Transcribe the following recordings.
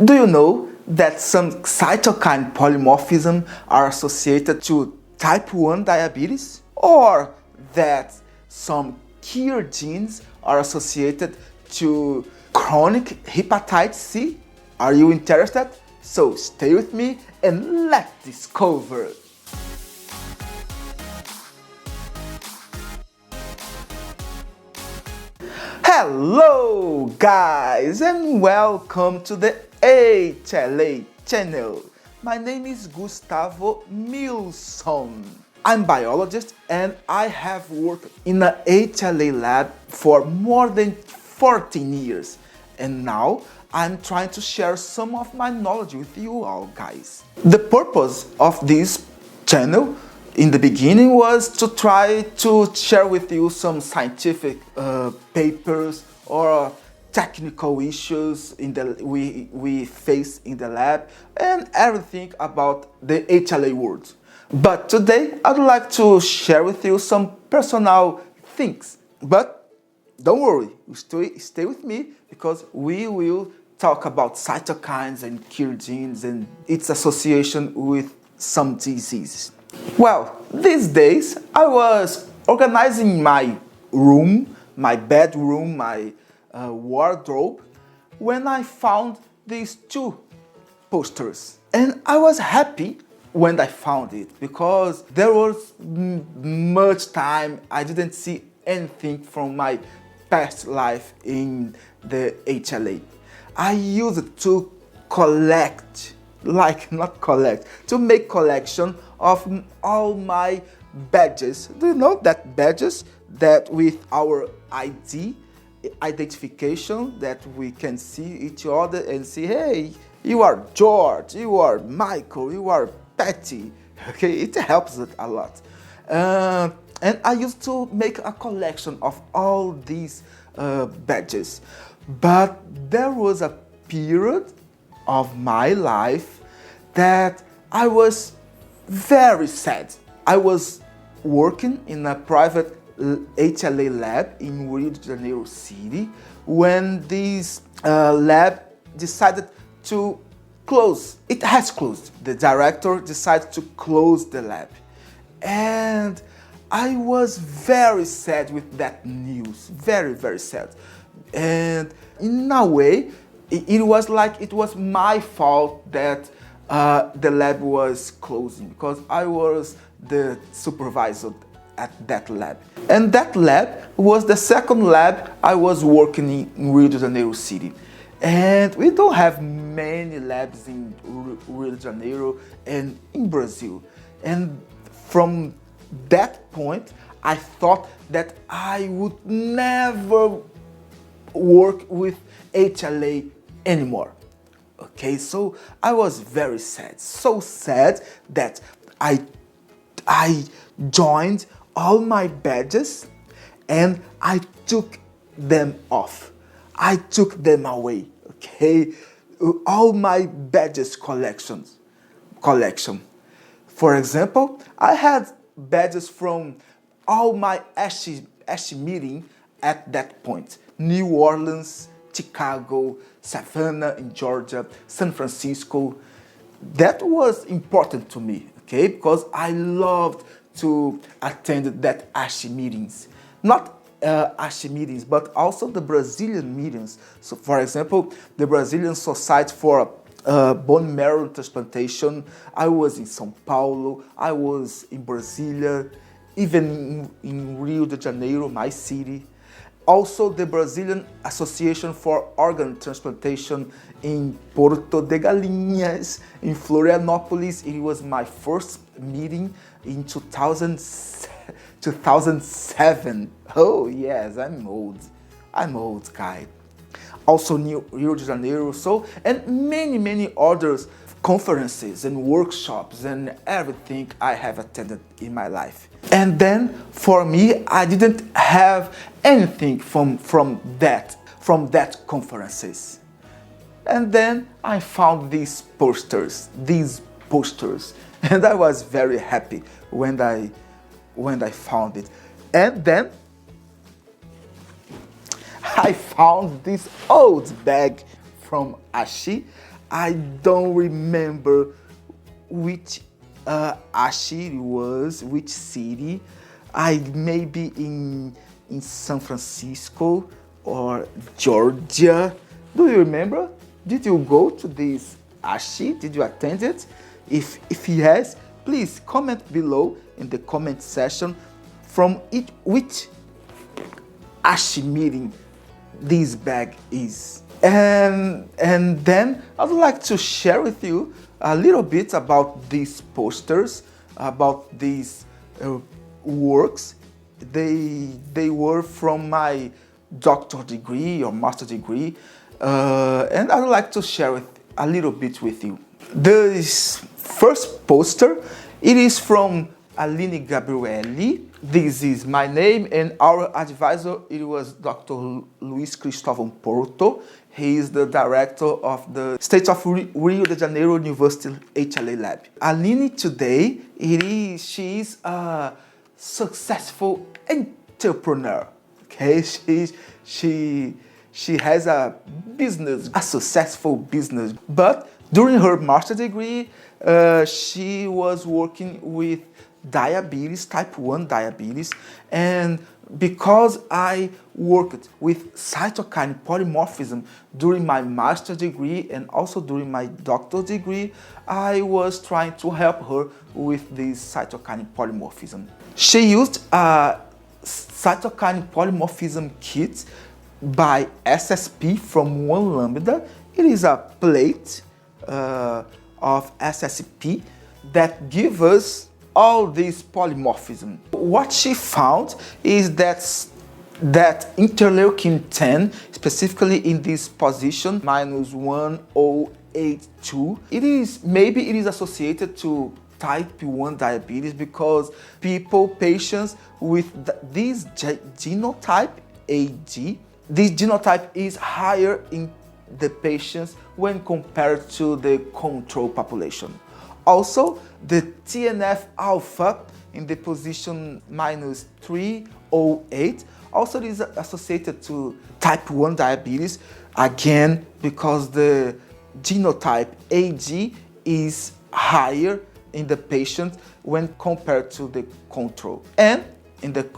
Do you know that some cytokine polymorphisms are associated to type 1 diabetes? Or that some KIR genes are associated to chronic hepatitis C? Are you interested? So stay with me and let's discover. Hello guys and welcome to the HLA channel. My name is Gustavo Milson. I'm a biologist and I have worked in an HLA lab for more than 14 years. And now I'm trying to share some of my knowledge with you all guys. The purpose of this channel in the beginning was to try to share with you some scientific papers or technical issues we face in the lab and everything about the HLA world. But today I'd like to share with you some personal things. But don't worry, stay with me because we will talk about cytokines and KIR genes and its association with some diseases. Well, these days I was organizing my room, my bedroom, my wardrobe when I found these two posters. And I was happy when I found it because there was much time I didn't see anything from my past life in the HLA. I used to collect, to make collection of all my badges. Do you know that badges that with our identification that we can see each other and say, hey, you are George, you are Michael, you are Patty. Okay, it helps it a lot. And I used to make a collection of all these badges. But there was a period of my life that I was very sad. I was working in a private HLA lab in Rio de Janeiro city when this lab decided to close. It has closed. The director decided to close the lab. And I was very sad with that news, very, very sad. And in a way, it was like it was my fault that the lab was closing because I was the supervisor at that lab. And that lab was the second lab I was working in Rio de Janeiro city. And we don't have many labs in Rio de Janeiro and in Brazil. And from that point, I thought that I would never work with HLA anymore. Okay, so I was very sad, so sad that I joined all my badges and I took them off. I took them away, okay? All my badges collection. For example, I had badges from all my ASHI Meeting at that point. New Orleans, Chicago, Savannah in Georgia, San Francisco. That was important to me, okay? Because I loved to attend that ASHI meetings. Not ASHI meetings, but also the Brazilian meetings. So for example, the Brazilian Society for Bone Marrow Transplantation. I was in São Paulo, I was in Brasilia, even in Rio de Janeiro, my city. Also the Brazilian Association for Organ Transplantation in Porto de Galinhas, in Florianópolis. It was my first meeting in 2007. Oh yes, I'm old guy. Also Rio de Janeiro, and many others conferences and workshops and everything I have attended in my life. And then for me, I didn't have anything from that conferences. And then I found these posters, and I was very happy when I found it. And then I found this old bag from ASHI. I don't remember which ASHI it was, which city. I maybe in San Francisco or Georgia. Do you remember? Did you go to this ASHI? Did you attend it? If yes, please comment below in the comment section from which ASHI meeting this bag is. And then I would like to share with you a little bit about these posters, about these works. They were from my doctoral degree or master degree, and I would like to share a little bit with you. This first poster, it is from Alina Gabrielli. This is my name, and our advisor, it was Dr. Luis Cristóvão Porto. He is the director of the State of Rio de Janeiro University HLA Lab. Alina today, she is a successful entrepreneur. Okay, she has a business, a successful business. But during her master degree, she was working with diabetes, type 1 diabetes, and because I worked with cytokine polymorphism during my master degree and also during my doctoral degree, I was trying to help her with this cytokine polymorphism. She used a cytokine polymorphism kit by SSP from 1 lambda. It is a plate of SSP that gives us all this polymorphism. What she found is that interleukin 10, specifically in this position, -1082, it is associated to type 1 diabetes because patients with this genotype AG, this genotype is higher in the patients when compared to the control population. Also, the TNF alpha in the position -308 also is associated to type 1 diabetes, again because the genotype AG is higher in the patient when compared to the control. And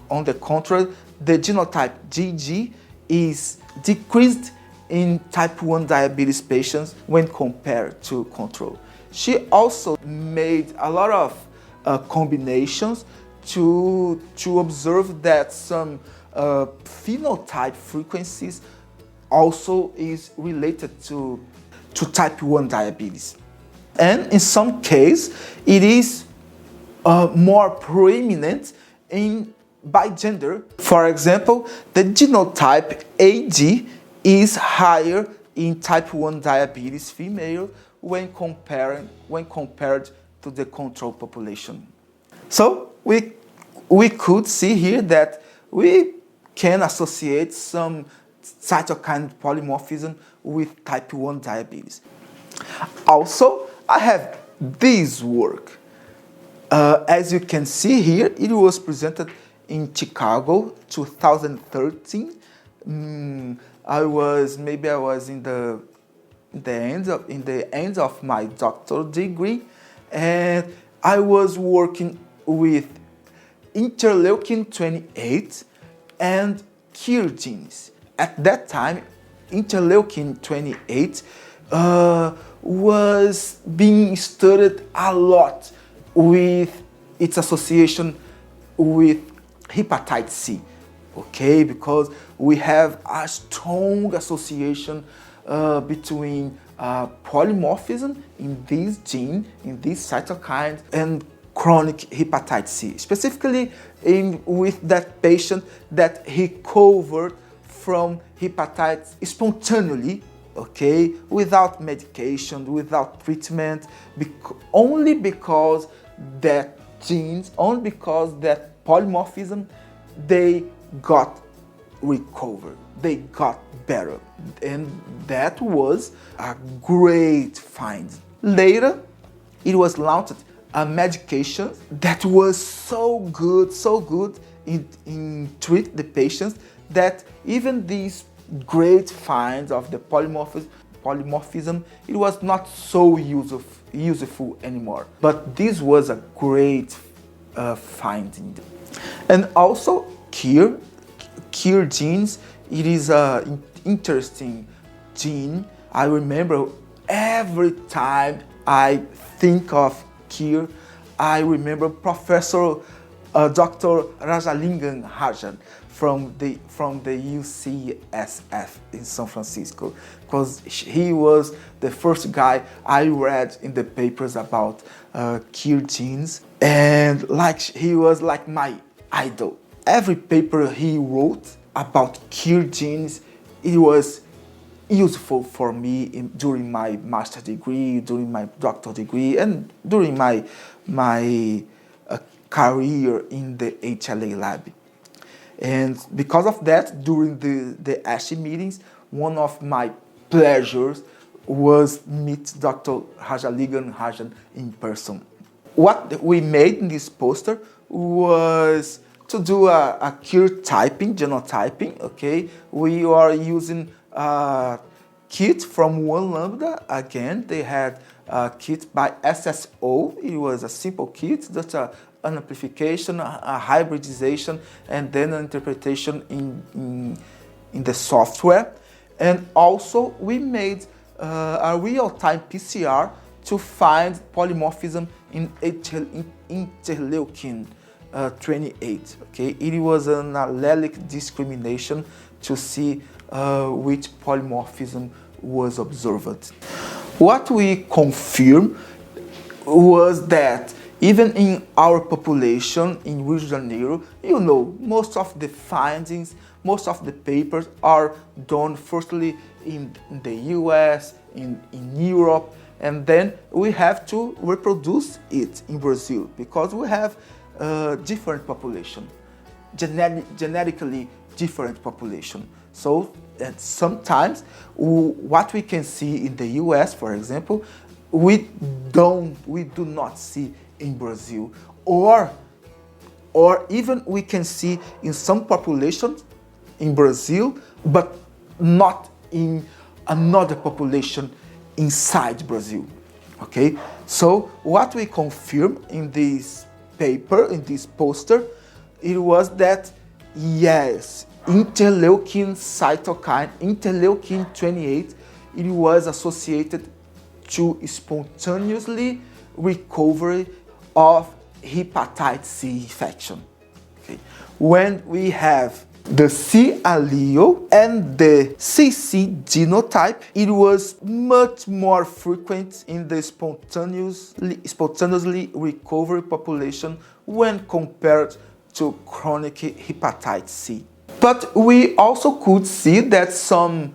on the contrary, the genotype GG is decreased in type 1 diabetes patients when compared to control. She also made a lot of combinations to observe that some phenotype frequencies also is related to type 1 diabetes. And in some case, it is more prominent by gender. For example, the genotype AG is higher in type 1 diabetes female when compared to the control population. So we could see here that we can associate some cytokine polymorphism with type 1 diabetes. Also, I have this work. As you can see here, it was presented in Chicago, 2013. I was in the end of my doctoral degree, and I was working with interleukin 28 and KIR genes. At that time, interleukin 28 was being studied a lot with its association with hepatitis C. Okay, because we have a strong association between polymorphism in this gene, in these cytokines, and chronic hepatitis C, specifically with that patient that recovered from hepatitis spontaneously, okay, without medication, without treatment, only because that genes, only because that polymorphism, they got recovered, they got better, and that was a great find. Later, it was launched a medication that was so good in treat the patients that even these great finds of the polymorphism polymorphism, it was not so useful anymore. But this was a great finding. And also KIR genes, it is an interesting gene. I remember every time I think of KIR, I remember Professor Dr. Rajalingan Rajan from the UCSF in San Francisco, because he was the first guy I read in the papers about KIR genes, and he was like my idol. Every paper he wrote about KIR genes, it was useful for me during my master's degree, during my doctoral degree, and during my career in the HLA lab. And because of that, during the ASHI meetings, one of my pleasures was meet Dr. Rajalingan Rajan in person. What we made in this poster was to do a KIR typing, genotyping, okay? We are using a kit from One Lambda. Again, they had a kit by SSO. It was a simple kit, just an amplification, a hybridization, and then an interpretation in the software. And also, we made a real-time PCR to find polymorphism in interleukin 28. Okay, it was an allelic discrimination to see which polymorphism was observed. What we confirmed was that even in our population in Rio de Janeiro, you know, most of the findings, most of the papers are done firstly in the US, in Europe, and then we have to reproduce it in Brazil because we have different population, genetically different population. So sometimes what we can see in the US, for example, we do not see in Brazil, or even we can see in some populations in Brazil, but not in another population inside Brazil. Okay, so what we confirm in this paper, in this poster, it was that yes, interleukin cytokine, interleukin 28, it was associated to spontaneously recovery of hepatitis C infection. Okay. When we have the C allele and the CC genotype, it was much more frequent in the spontaneously recovery population when compared to chronic hepatitis C. But we also could see that some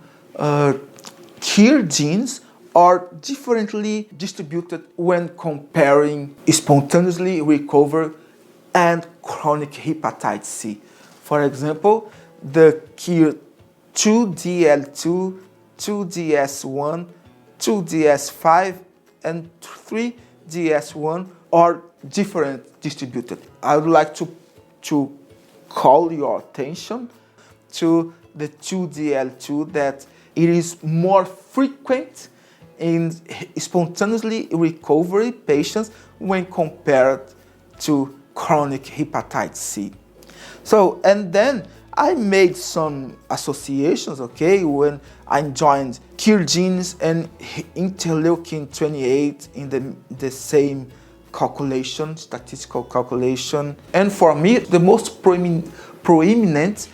KIR genes are differently distributed when comparing spontaneously recovered and chronic hepatitis C. For example, the KIR 2DL2, 2DS1, 2DS5, and 3DS1 are different distributed. I would like to call your attention to the 2DL2, that it is more frequent in spontaneously recovery patients when compared to chronic hepatitis C. So, and then I made some associations, okay, when I joined KIR genes and interleukin 28 in the same calculation, statistical calculation. And for me, the most prominent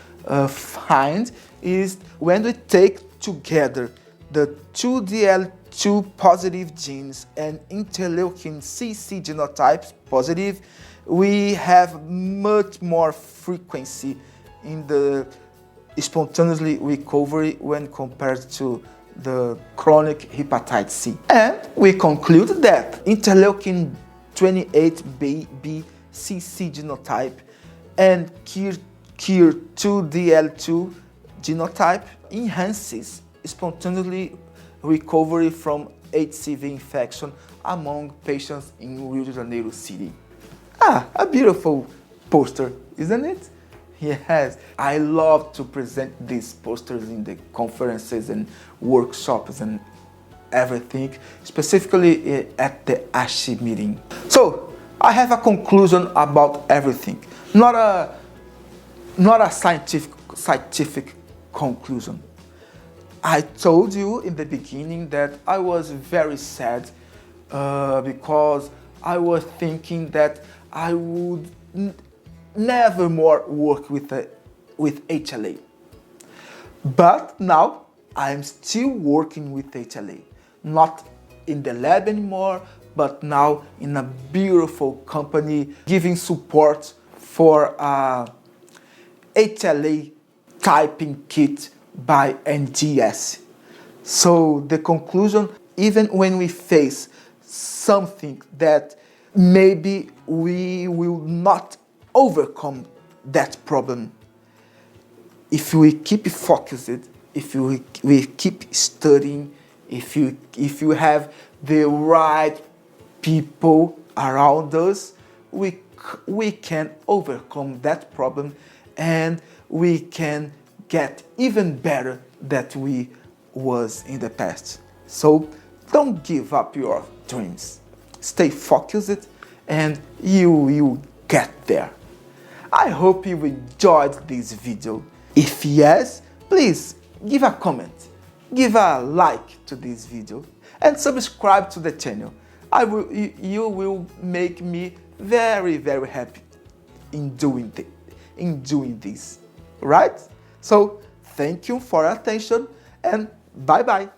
find is when we take together the 2DL2 positive genes and interleukin CC genotypes positive, we have much more frequency in the spontaneously recovery when compared to the chronic hepatitis C. And we conclude that interleukin 28B CC genotype and KIR 2DL2 genotype enhances spontaneously recovery from HCV infection among patients in Rio de Janeiro city. A beautiful poster, isn't it? Yes, I love to present these posters in the conferences and workshops and everything, specifically at the ASHI meeting. So I have a conclusion about everything, not a scientific conclusion. I told you in the beginning that I was very sad because I was thinking that I would never more work with HLA. But now I'm still working with HLA, not in the lab anymore, but now in a beautiful company giving support for HLA typing kit by NGS. So the conclusion, even when we face something that maybe we will not overcome that problem, if we keep focused, if we keep studying, if you have the right people around us, we can overcome that problem and we can get even better than we was in the past. So don't give up your dreams. Stay focused and you will get there. I hope you enjoyed this video. If yes, please give a comment, give a like to this video and subscribe to the channel. You will make me very, very happy in doing this, right? So thank you for your attention and bye bye.